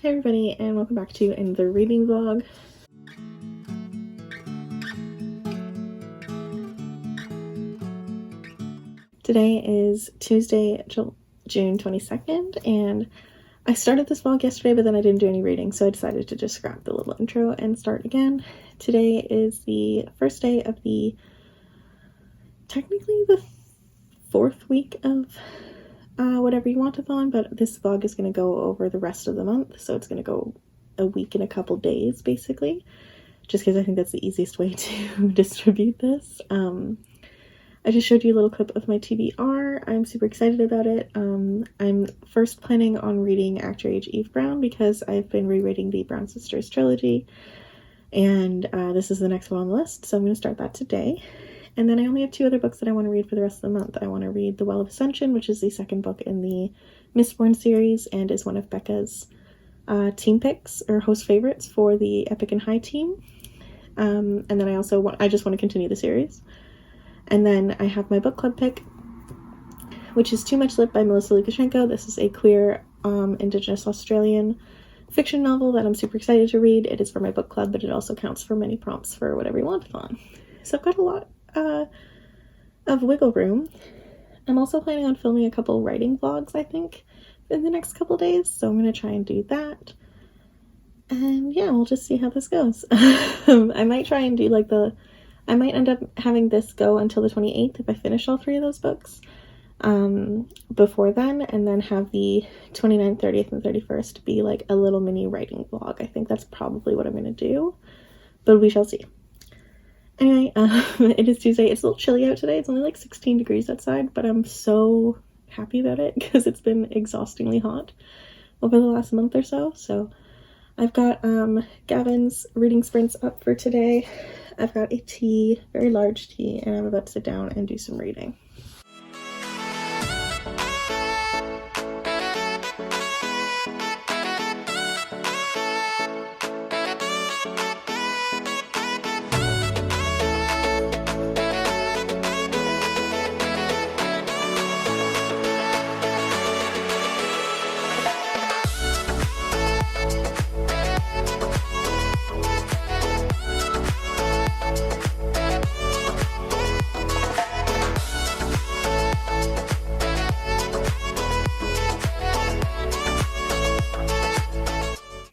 Hey everybody, and welcome back to another reading vlog. Today is Tuesday, June 22nd, and I started this vlog yesterday, but then I didn't do any reading, so I decided to just scrap the little intro and start again. Today is the first day of technically the fourth week of whatever you want-a-thon, but this vlog is going to go over the rest of the month, so it's going to go a week and a couple days, basically, just because I think that's the easiest way to distribute this. I just showed you a little clip of my TBR. I'm super excited about it. I'm first planning on reading Actor Age Eve Brown because I've been rereading the Brown Sisters trilogy, and this is the next one on the list, so I'm going to start that today. And then I only have two other books that I want to read for the rest of the month. I want to read The Well of Ascension, which is the second book in the Mistborn series and is one of Becca's team picks or host favorites for the Epic and High team. And then I just want to continue the series. And then I have my book club pick, which is Too Much Lip by Melissa Lukashenko. This is a queer Indigenous Australian fiction novel that I'm super excited to read. It is for my book club, but it also counts for many prompts for whatever you want on. So I've got a lot of wiggle room. I'm also planning on filming a couple writing vlogs, I think, in the next couple days, so I'm going to try and do that. And yeah, we'll just see how this goes. I might try and do I might end up having this go until the 28th if I finish all three of those books before then, and then have the 29th, 30th, and 31st be like a little mini writing vlog. I think that's probably what I'm going to do, but we shall see. Anyway, it is Tuesday. It's a little chilly out today. It's only like 16 degrees outside, but I'm so happy about it because it's been exhaustingly hot over the last month or so. So I've got Gavin's reading sprints up for today. I've got a tea, very large tea, and I'm about to sit down and do some reading.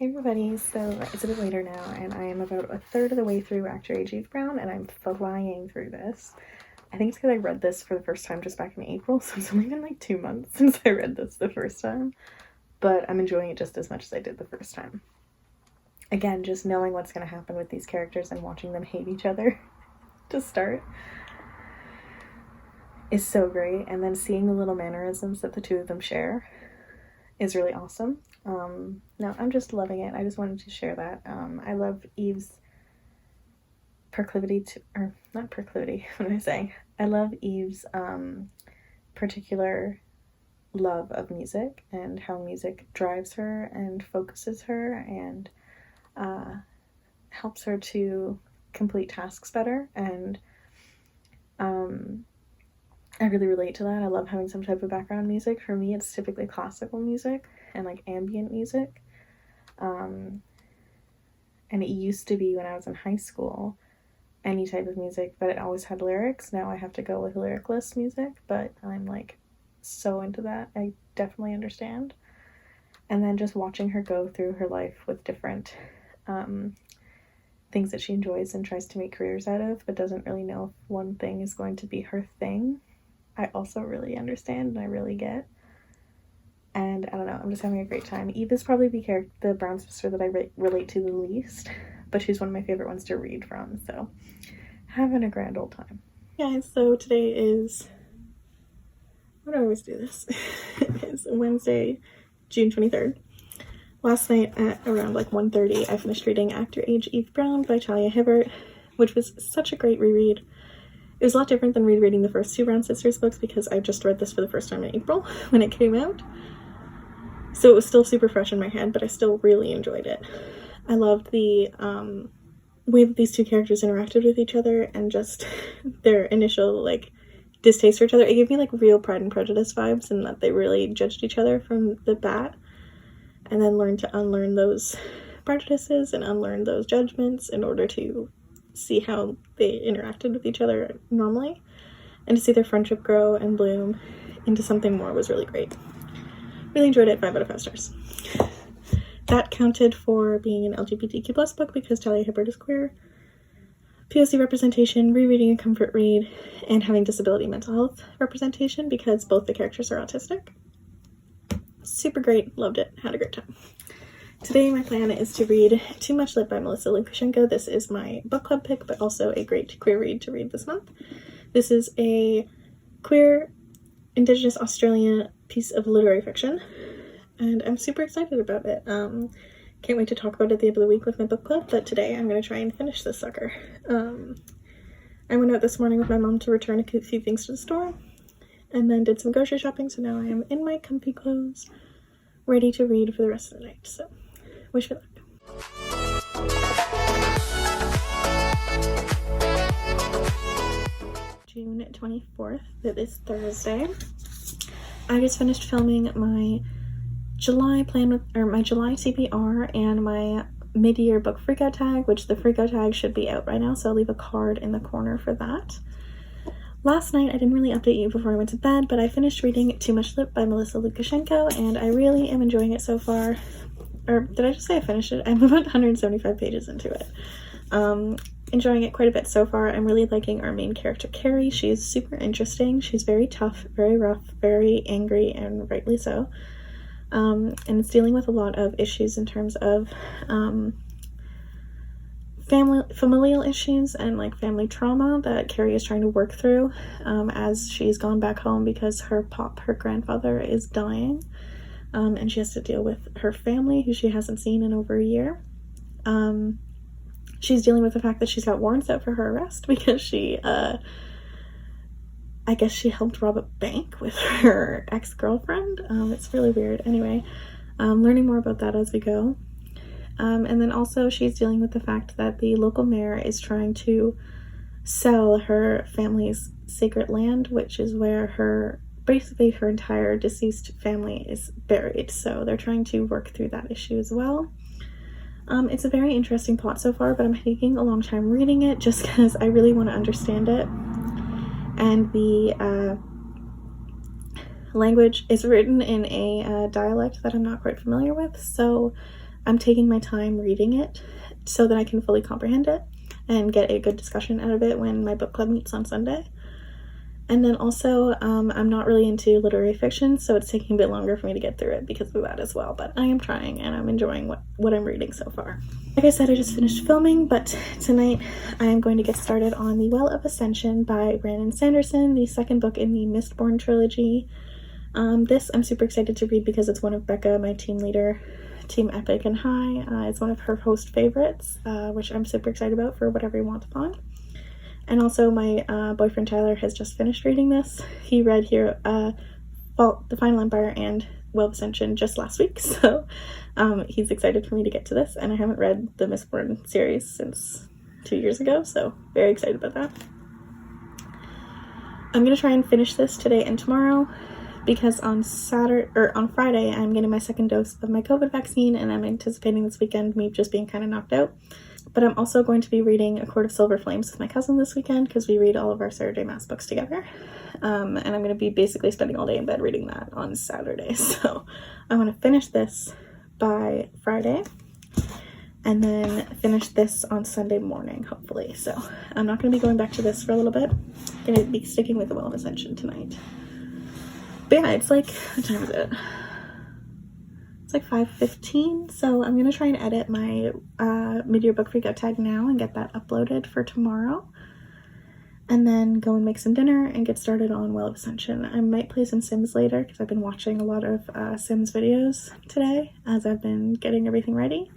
Everybody, so it's a bit later now, and I am about a third of the way through Actor Age Eve Brown, and I'm flying through this. I think it's because I read this for the first time just back in April, so it's only been like 2 months since I read this the first time, but I'm enjoying it just as much as I did the first time. Again, just knowing what's going to happen with these characters and watching them hate each other to start is so great, and then seeing the little mannerisms that the two of them share is really awesome. No, I'm just loving it. I just wanted to share that. I love Eve's proclivity to, or not proclivity, what am I saying? I love Eve's particular love of music and how music drives her and focuses her and helps her to complete tasks better, and I really relate to that. I love having some type of background music. For me, it's typically classical music and like ambient music. And it used to be when I was in high school, any type of music, but it always had lyrics. Now I have to go with lyricless music, but I'm like so into that. I definitely understand. And then just watching her go through her life with different things that she enjoys and tries to make careers out of, but doesn't really know if one thing is going to be her thing, I also really understand and I really get. And I don't know, I'm just having a great time. Eve is probably the brown sister that I relate to the least, but she's one of my favorite ones to read from, so having a grand old time. Guys, so today is, why do I always do this? It's Wednesday, June 23rd. Last night at around like 1:30, I finished reading Actor Age Eve Brown by Talia Hibbert, which was such a great reread. It was a lot different than rereading the first two Brown Sisters books because I just read this for the first time in April when it came out. So it was still super fresh in my head, but I still really enjoyed it. I loved the way that these two characters interacted with each other and just their initial like distaste for each other. It gave me like real Pride and Prejudice vibes, and that they really judged each other from the bat. and then learn to unlearn those prejudices and unlearn those judgments in order to see how they interacted with each other normally, and to see their friendship grow and bloom into something more was really great. Really enjoyed it. 5 out of 5 stars. That counted for being an LGBTQ plus book because Talia Hibbert is queer, POC representation, rereading a comfort read, and having disability mental health representation because both the characters are autistic. Super great. Loved it. Had a great time. Today my plan is to read Too Much Lit by Melissa Lukashenko. This is my book club pick, but also a great queer read to read this month. This is a queer Indigenous Australian piece of literary fiction, and I'm super excited about it. Can't wait to talk about it at the end of the week with my book club, but today I'm going to try and finish this sucker. I went out this morning with my mom to return a few things to the store, and then did some grocery shopping, so now I am in my comfy clothes, ready to read for the rest of the night, so wish me luck. June 24th, that is Thursday. I just finished filming my July TBR and my mid-year book freakout tag, which the freakout tag should be out right now, so I'll leave a card in the corner for that. Last night I didn't really update you before I went to bed, but I finished reading Too Much Lit by Melissa Lukashenko, and I really am enjoying it so far. Or did I just say I finished it? I'm about 175 pages into it. Enjoying it quite a bit so far. I'm really liking our main character, Carrie. She is super interesting. She's very tough, very rough, very angry, and rightly so. And it's dealing with a lot of issues in terms of familial issues and like family trauma that Carrie is trying to work through as she's gone back home because her grandfather is dying, and she has to deal with her family who she hasn't seen in over a year. She's dealing with the fact that she's got warrants out for her arrest because she I guess she helped rob a bank with her ex-girlfriend. It's really weird. Anyway, learning more about that as we go. And then also she's dealing with the fact that the local mayor is trying to sell her family's sacred land, which is where basically her entire deceased family is buried. So they're trying to work through that issue as well. It's a very interesting plot so far, but I'm taking a long time reading it just because I really want to understand it. And the language is written in a dialect that I'm not quite familiar with, so I'm taking my time reading it so that I can fully comprehend it and get a good discussion out of it when my book club meets on Sunday. And then also, I'm not really into literary fiction, so it's taking a bit longer for me to get through it because of that as well, but I am trying and I'm enjoying what I'm reading so far. Like I said, I just finished filming, but tonight I am going to get started on The Well of Ascension by Brandon Sanderson, the second book in the Mistborn trilogy. This I'm super excited to read because it's one of Becca, my team leader, Team Epic and High. It's one of her host favorites, which I'm super excited about for whatever you want upon. And also my boyfriend Tyler has just finished reading this. He read here The Final Empire and Well of Ascension just last week, so he's excited for me to get to this, and I haven't read the Mistborn series since 2 years ago, so very excited about that. I'm going to try and finish this today and tomorrow because on Friday I'm getting my second dose of my COVID vaccine, and I'm anticipating this weekend me just being kind of knocked out. But I'm also going to be reading A Court of Silver Flames with my cousin this weekend because we read all of our Saturday Mass books together. And I'm going to be basically spending all day in bed reading that on Saturday. So I want to finish this by Friday and then finish this on Sunday morning, hopefully. So I'm not going to be going back to this for a little bit. I'm going to be sticking with The Well of Ascension tonight. But yeah, it's like, what time is it? It's like 5:15, so I'm going to try and edit my mid-year book freakout tag now and get that uploaded for tomorrow. And then go and make some dinner and get started on Well of Ascension. I might play some Sims later because I've been watching a lot of Sims videos today as I've been getting everything ready.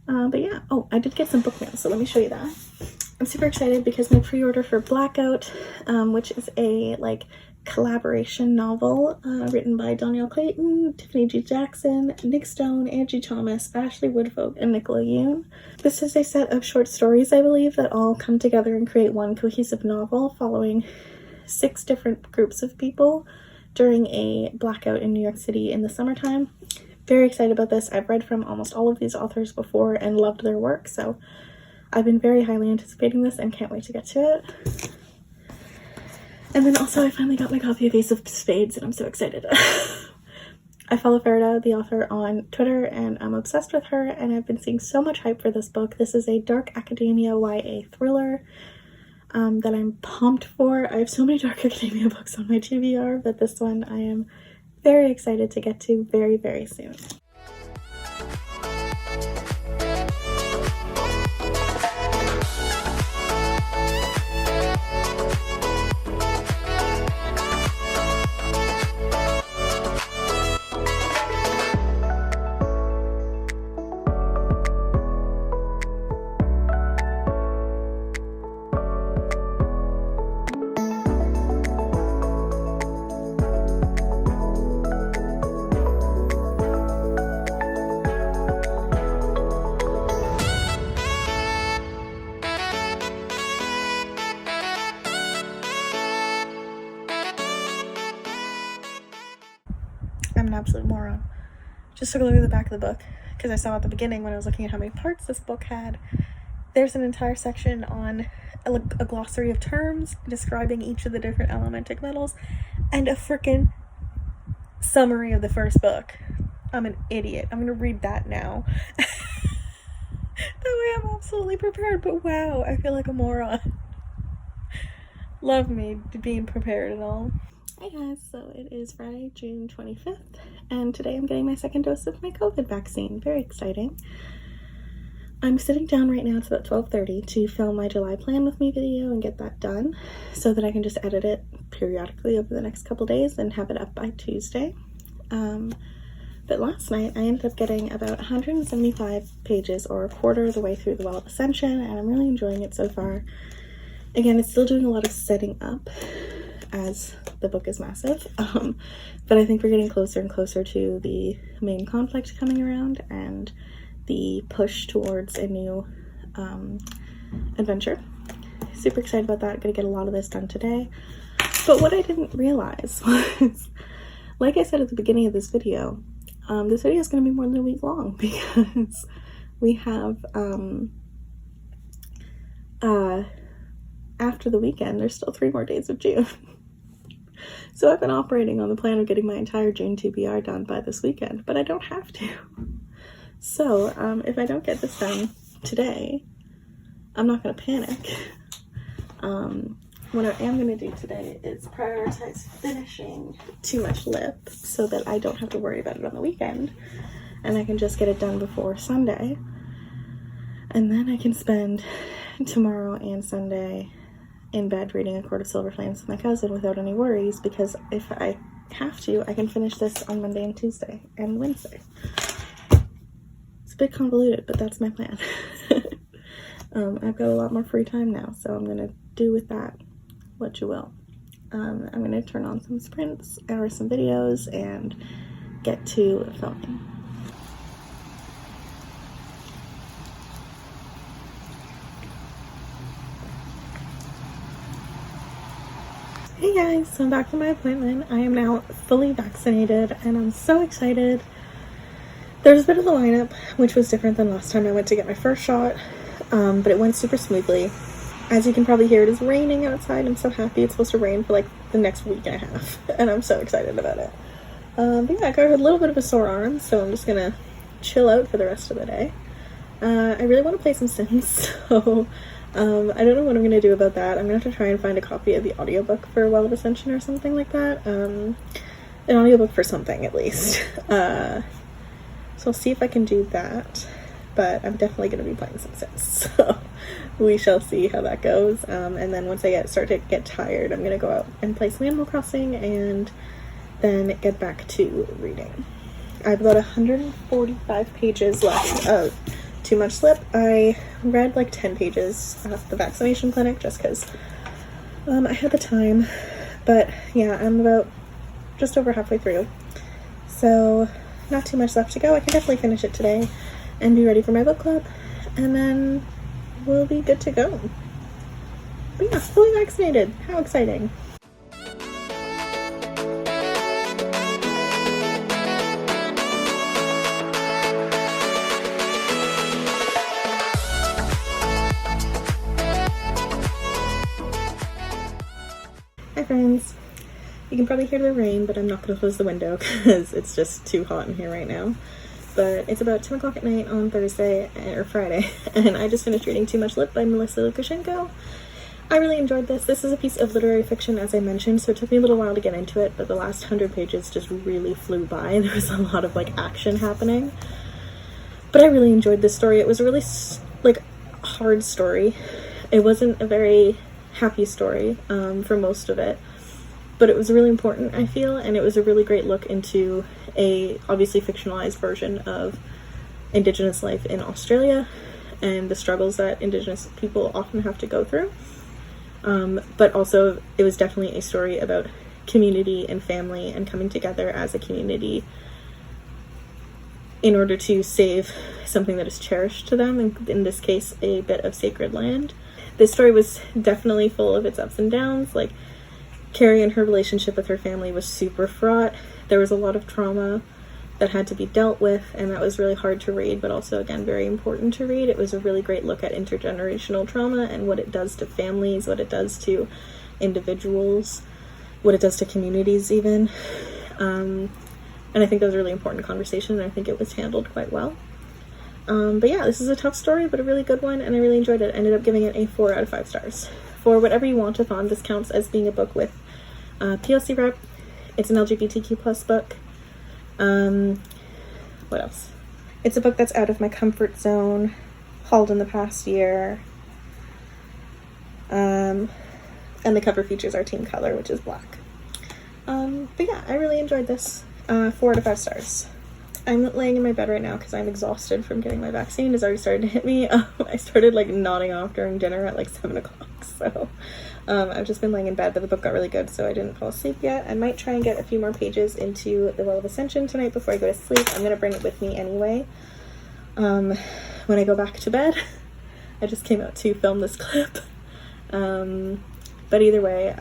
But yeah, oh, I did get some book mail, so let me show you that. I'm super excited because my pre-order for Blackout, which is a collaboration novel written by Danielle Clayton, Tiffany G. Jackson, Nick Stone, Angie Thomas, Ashley Woodfolk, and Nicola Yoon. This is a set of short stories, I believe, that all come together and create one cohesive novel following 6 different groups of people during a blackout in New York City in the summertime. very excited about this. I've read from almost all of these authors before and loved their work, so I've been very highly anticipating this and can't wait to get to it. And then also I finally got my copy of Ace of Spades and I'm so excited. I follow Farida, the author, on Twitter, and I'm obsessed with her, and I've been seeing so much hype for this book. This is a dark academia YA thriller that I'm pumped for. I have so many dark academia books on my TBR, but this one I am very excited to get to very, very soon. I'm an absolute moron. Just took a look at the back of the book because I saw at the beginning when I was looking at how many parts this book had. There's an entire section on a glossary of terms describing each of the different elementic metals and a freaking summary of the first book. I'm an idiot. I'm gonna read that now. That way I'm absolutely prepared, but wow, I feel like a moron. Love me being prepared and all. Hi guys, so it is Friday, June 25th, and today I'm getting my second dose of my COVID vaccine. Very exciting. I'm sitting down right now, it's about 12:30, to film my July Plan With Me video and get that done so that I can just edit it periodically over the next couple days and have it up by Tuesday. But last night I ended up getting about 175 pages, or a quarter of the way through The Well of Ascension, and I'm really enjoying it so far. Again, it's still doing a lot of setting up as the book is massive, but I think we're getting closer and closer to the main conflict coming around and the push towards a new adventure. Super excited about that. Gonna get a lot of this done today. But what I didn't realize was, like I said at the beginning of this video is going to be more than a week long because we have after the weekend there's still 3 more days of June. So I've been operating on the plan of getting my entire June TBR done by this weekend, but I don't have to. So if I don't get this done today, I'm not going to panic. What I am going to do today is prioritize finishing Too Much Lip so that I don't have to worry about it on the weekend, and I can just get it done before Sunday. And then I can spend tomorrow and Sunday in bed reading A Court of Silver Flames with my cousin without any worries, because if I have to, I can finish this on Monday and Tuesday and Wednesday. It's a bit convoluted, but that's my plan. I've got a lot more free time now, so I'm going to do with that what you will. I'm going to turn on some sprints or some videos and get to filming. Hey guys, so I'm back from my appointment. I am now fully vaccinated and I'm so excited. There's a bit of the lineup, which was different than last time I went to get my first shot, but it went super smoothly. As you can probably hear, it is raining outside. I'm so happy. It's supposed to rain for like the next week and a half, and I'm so excited about it. But yeah, I got a little bit of a sore arm, so I'm just gonna chill out for the rest of the day. I really want to play some Sims, so I don't know what I'm gonna do about that. I'm gonna have to try and find a copy of the audiobook for Well of Ascension or something like that. An audiobook for something at least. So I'll see if I can do that. But I'm definitely going to be playing some Sims, so we shall see how that goes. And then once I start to get tired, I'm going to go out and play some Animal Crossing and then get back to reading. I have about 145 pages left of Too Much Slip. I read like 10 pages at the vaccination clinic just because I had the time. But yeah, I'm about just over halfway through. So not too much left to go. I can definitely finish it today and be ready for my book club, and then we'll be good to go. But yeah, fully vaccinated. How exciting. friends. You can probably hear the rain, but I'm not going to close the window because it's just too hot in here right now. But it's about 10 o'clock at night on Thursday, or Friday, and I just finished reading Too Much Lip by Melissa Lukashenko. I really enjoyed this. This is a piece of literary fiction, as I mentioned, so it took me a little while to get into it, but the last 100 pages just really flew by. There was a lot of, like, action happening. But I really enjoyed this story. It was a really, like, hard story. It wasn't a very happy story for most of it, but it was really important, I feel, and it was a really great look into a obviously fictionalized version of Indigenous life in Australia and the struggles that Indigenous people often have to go through. But also it was definitely a story about community and family and coming together as a community in order to save something that is cherished to them, and in this case a bit of sacred land. This story was definitely full of its ups and downs. Like, Carrie and her relationship with her family was super fraught. There was a lot of trauma that had to be dealt with, and that was really hard to read, but also, again, very important to read. It was a really great look at intergenerational trauma and what it does to families, what it does to individuals, what it does to communities even. And I think that was a really important conversation, and I think it was handled quite well. But yeah, this is a tough story, but a really good one, and I really enjoyed it. I ended up giving it a 4 out of 5 stars. For Whatever You Want-a-thon, this counts as being a book with POC rep. It's an LGBTQ plus book. What else? It's a book that's out of my comfort zone, hauled in the past year. And the cover features our team color, which is black. But yeah, I really enjoyed this. 4 out of 5 stars. I'm laying in my bed right now because I'm exhausted from getting my vaccine. It's already started to hit me. I started like nodding off during dinner at like 7 o'clock, so I've just been laying in bed, but the book got really good, so I didn't fall asleep yet. I might try and get a few more pages into The Well of Ascension tonight before I go to sleep. I'm gonna bring it with me anyway when I go back to bed. I just came out to film this clip. But either way,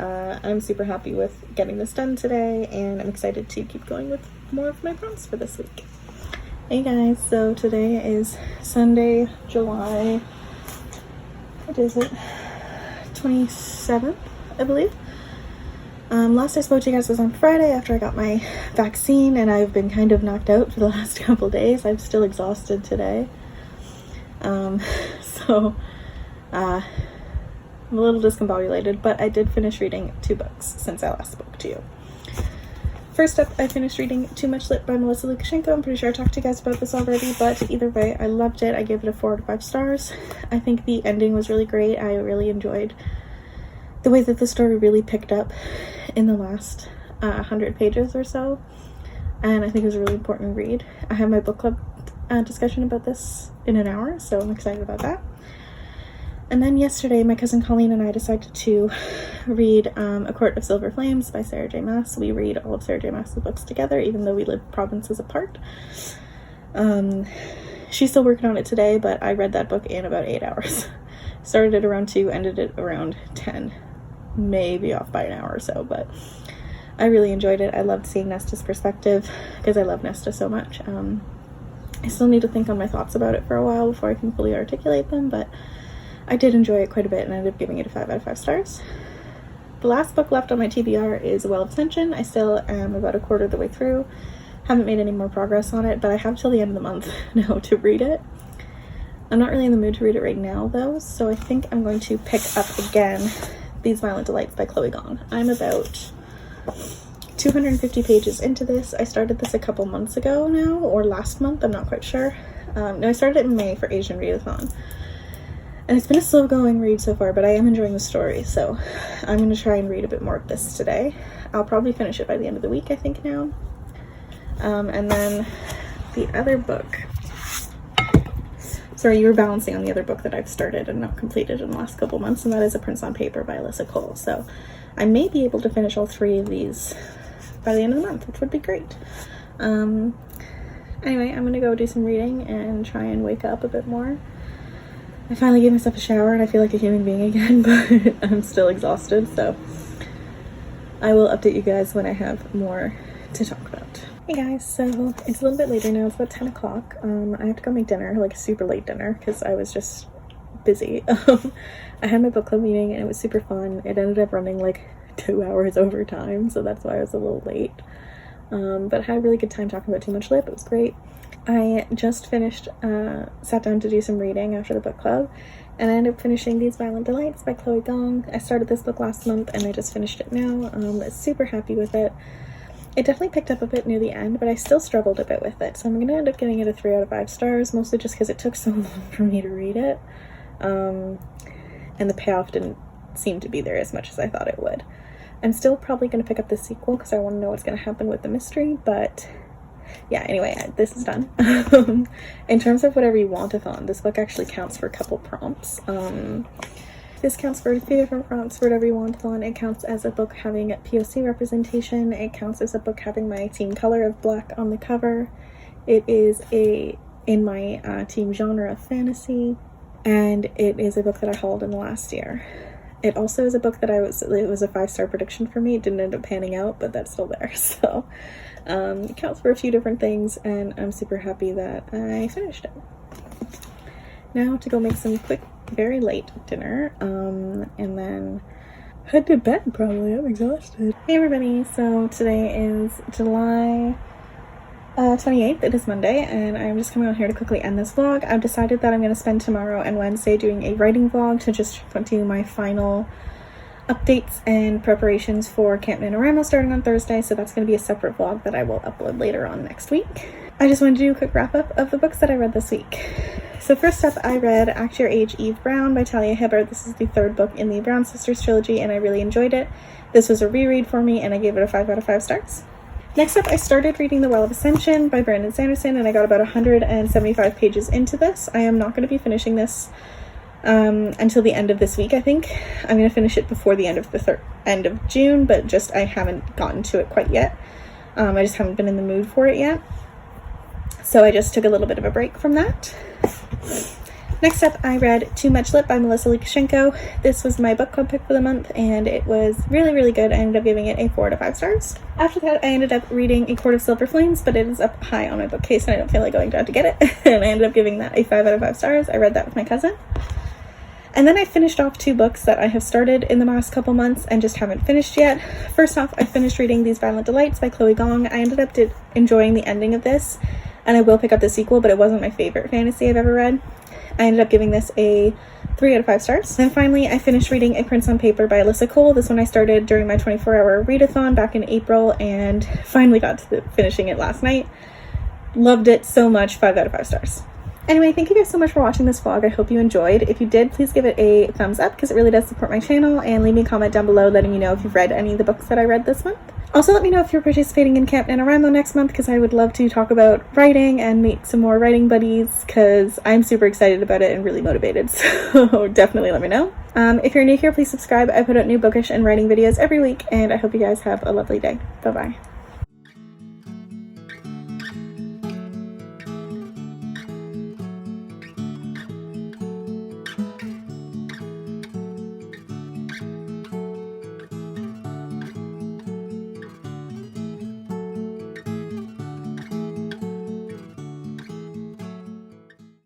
I'm super happy with getting this done today, and I'm excited to keep going with more of my prompts for this week. Hey guys, so today is Sunday, July, what is it, 27th, I believe. Last I spoke to you guys was on Friday after I got my vaccine, and I've been kind of knocked out for the last couple days. I'm still exhausted today. I'm a little discombobulated, but I did finish reading 2 books since I last spoke to you. First up, I finished reading Too Much Lip by Melissa Lukashenko. I'm pretty sure I talked to you guys about this already, but either way, I loved it. I gave it a 4 out of 5 stars. I think the ending was really great. I really enjoyed the way that the story really picked up in the last 100 pages or so, and I think it was a really important read. I have my book club discussion about this in an hour, so I'm excited about that. And then yesterday, my cousin Colleen and I decided to read A Court of Silver Flames by Sarah J. Maas. We read all of Sarah J. Maas's books together, even though we live provinces apart. She's still working on it today, but I read that book in about 8 hours. Started it around 2, ended it around 10. Maybe off by an hour or so, but I really enjoyed it. I loved seeing Nesta's perspective, because I love Nesta so much. I still need to think on my thoughts about it for a while before I can fully articulate them, but I did enjoy it quite a bit and I ended up giving it a 5 out of 5 stars. The last book left on my TBR is Well of Ascension. I still am about a quarter of the way through. Haven't made any more progress on it, but I have till the end of the month now to read it. I'm not really in the mood to read it right now though, so I think I'm going to pick up again These Violent Delights by Chloe Gong. I'm about 250 pages into this. I started this a couple months ago now, or last month, I'm not quite sure. No, I started it in May for Asian Readathon. And it's been a slow-going read so far, but I am enjoying the story, so I'm going to try and read a bit more of this today. I'll probably finish it by the end of the week, I think, now. And then the other book... Sorry, you were balancing on the other book that I've started and not completed in the last couple months, and that is A Prince on Paper by Alyssa Cole. So I may be able to finish all 3 of these by the end of the month, which would be great. Anyway, I'm going to go do some reading and try and wake up a bit more. I finally gave myself a shower and I feel like a human being again, but I'm still exhausted, so I will update you guys when I have more to talk about. Hey guys, so it's a little bit later now. It's about 10 o'clock. I have to go make dinner, like a super late dinner, because I was just busy. I had my book club meeting and it was super fun. It ended up running like 2 hours over time, so that's why I was a little late. But I had a really good time talking about Too Much Lip. It was great. I just finished, sat down to do some reading after the book club, and I ended up finishing These Violent Delights by Chloe Gong. I started this book last month and I just finished it now. Super happy with it. It definitely picked up a bit near the end, but I still struggled a bit with it, so I'm going to end up giving it a 3 out of 5 stars, mostly just because it took so long for me to read it, and the payoff didn't seem to be there as much as I thought it would. I'm still probably going to pick up the sequel because I want to know what's going to happen with the mystery, but yeah, anyway, this is done. In terms of Whatever You Want-a-thon, this book actually counts for a couple prompts. This counts for a few different prompts for Whatever You Want-a-thon. It counts as a book having POC representation. It counts as a book having my team color of black on the cover. It is in my team genre of fantasy, and it is a book that I hauled in the last year. It also is a book that it was a 5-star prediction for me. It didn't end up panning out, but that's still there. So it counts for a few different things, and I'm super happy that I finished it. Now to go make some quick, very late dinner, and then head to bed probably. I'm exhausted. Hey everybody, so today is July 28th. It is Monday, and I'm just coming on here to quickly end this vlog. I've decided that I'm going to spend tomorrow and Wednesday doing a writing vlog to just do my final updates and preparations for Camp NaNoWriMo starting on Thursday, so that's going to be a separate vlog that I will upload later on next week. I just wanted to do a quick wrap up of the books that I read this week. So first up, I read Act Your Age, Eve Brown by Talia Hibbert. This is the 3rd book in the Brown Sisters trilogy, and I really enjoyed it. This was a reread for me, and I gave it a 5 out of 5 stars. Next up, I started reading The Well of Ascension by Brandon Sanderson, and I got about 175 pages into this. I am not going to be finishing this until the end of this week, I think. I'm going to finish it before the end of June, but just I haven't gotten to it quite yet. I just haven't been in the mood for it yet. So I just took a little bit of a break from that. Next up, I read Too Much Lip by Melissa Lukashenko. This was my book club pick for the month, and it was really, really good. I ended up giving it a 4 out of 5 stars. After that, I ended up reading A Court of Silver Flames, but it is up high on my bookcase, and I don't feel like going down to get it. And I ended up giving that a 5 out of 5 stars. I read that with my cousin. And then I finished off 2 books that I have started in the last couple months and just haven't finished yet. First off, I finished reading These Violent Delights by Chloe Gong. I ended up enjoying the ending of this, and I will pick up the sequel, but it wasn't my favorite fantasy I've ever read. I ended up giving this a 3 out of 5 stars. Then finally, I finished reading A Prince on Paper by Alyssa Cole. This one I started during my 24-hour readathon back in April, and finally got to finishing it last night. Loved it so much, 5 out of 5 stars. Anyway, thank you guys so much for watching this vlog. I hope you enjoyed. If you did, please give it a thumbs up because it really does support my channel, and leave me a comment down below letting me know if you've read any of the books that I read this month. Also, let me know if you're participating in Camp NaNoWriMo next month because I would love to talk about writing and meet some more writing buddies because I'm super excited about it and really motivated, so definitely let me know. If you're new here, please subscribe. I put out new bookish and writing videos every week, and I hope you guys have a lovely day. Bye-bye.